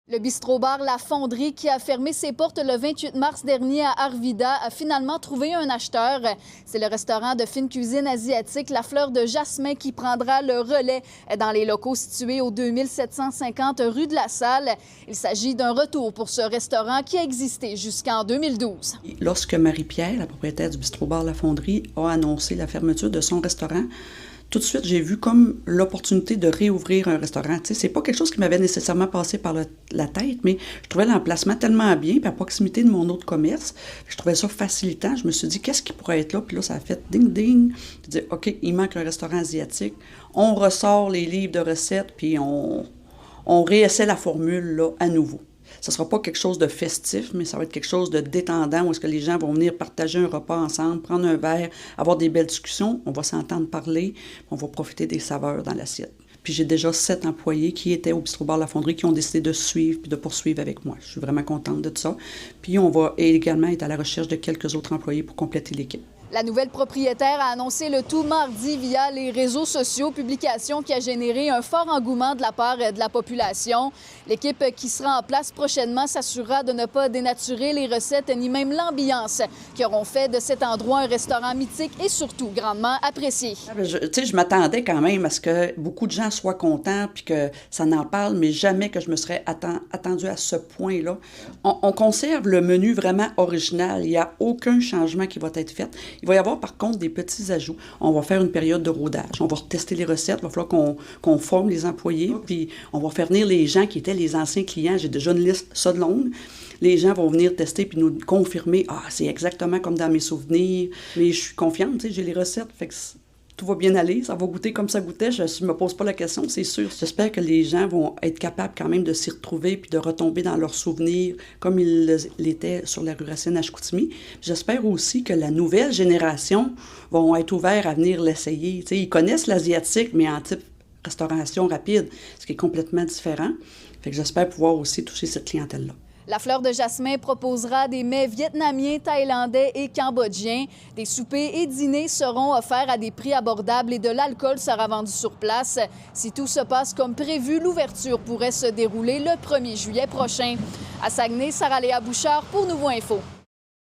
Le bistrot-bar La Fonderie, qui a fermé ses portes le 28 mars dernier à Arvida, a finalement trouvé un acheteur. C'est le restaurant de fine cuisine asiatique La Fleur de Jasmin qui prendra le relais dans les locaux situés au 2750 rue de la Salle. Il s'agit d'un retour pour ce restaurant qui a existé jusqu'en 2012. Lorsque Marie-Pierre, la propriétaire du bistrot-bar La Fonderie, a annoncé la fermeture de son restaurant, tout de suite, j'ai vu comme l'opportunité de réouvrir un restaurant. Tu sais, c'est pas quelque chose qui m'avait nécessairement passé par la tête, mais je trouvais l'emplacement tellement bien, puis à proximité de mon autre commerce, je trouvais ça facilitant. Je me suis dit, qu'est-ce qui pourrait être là? Puis là, ça a fait ding-ding. Je dis, OK, il manque un restaurant asiatique. On ressort les livres de recettes, puis on réessaie la formule là, à nouveau. Ce ne sera pas quelque chose de festif, mais ça va être quelque chose de détendant où est-ce que les gens vont venir partager un repas ensemble, prendre un verre, avoir des belles discussions, on va s'entendre parler, on va profiter des saveurs dans l'assiette. Puis j'ai déjà 7 employés qui étaient au bistrot-bar La Fonderie qui ont décidé de suivre puis de poursuivre avec moi. Je suis vraiment contente de ça. Puis on va également être à la recherche de quelques autres employés pour compléter l'équipe. La nouvelle propriétaire a annoncé le tout mardi via les réseaux sociaux, publication qui a généré un fort engouement de la part de la population. L'équipe qui sera en place prochainement s'assurera de ne pas dénaturer les recettes ni même l'ambiance qui auront fait de cet endroit un restaurant mythique et surtout grandement apprécié. Je m'attendais quand même à ce que beaucoup de gens soient contents puis que ça n'en parle, mais jamais que je me serais attendue à ce point-là. On conserve le menu vraiment original. Il n'y a aucun changement qui va être fait. Il va y avoir par contre des petits ajouts. On va faire une période de rodage. On va retester les recettes. Il va falloir qu'on forme les employés. Puis on va faire venir les gens qui étaient les anciens clients. J'ai déjà une liste ça de longue. Les gens vont venir tester puis nous confirmer. Ah, c'est exactement comme dans mes souvenirs. Mais je suis confiante, tu sais, j'ai les recettes. Fait que tout va bien aller, ça va goûter comme ça goûtait, je ne me pose pas la question, c'est sûr. J'espère que les gens vont être capables quand même de s'y retrouver puis de retomber dans leurs souvenirs comme ils l'étaient sur la rue Racine à Chicoutimi. J'espère aussi que la nouvelle génération vont être ouverts à venir l'essayer. Tu sais, ils connaissent l'asiatique, mais en type restauration rapide, ce qui est complètement différent. Fait que j'espère pouvoir aussi toucher cette clientèle-là. La Fleur de Jasmin proposera des mets vietnamiens, thaïlandais et cambodgiens. Des soupers et dîners seront offerts à des prix abordables et de l'alcool sera vendu sur place. Si tout se passe comme prévu, l'ouverture pourrait se dérouler le 1er juillet prochain. À Saguenay, Sarah-Léa Bouchard pour Nouveau Info.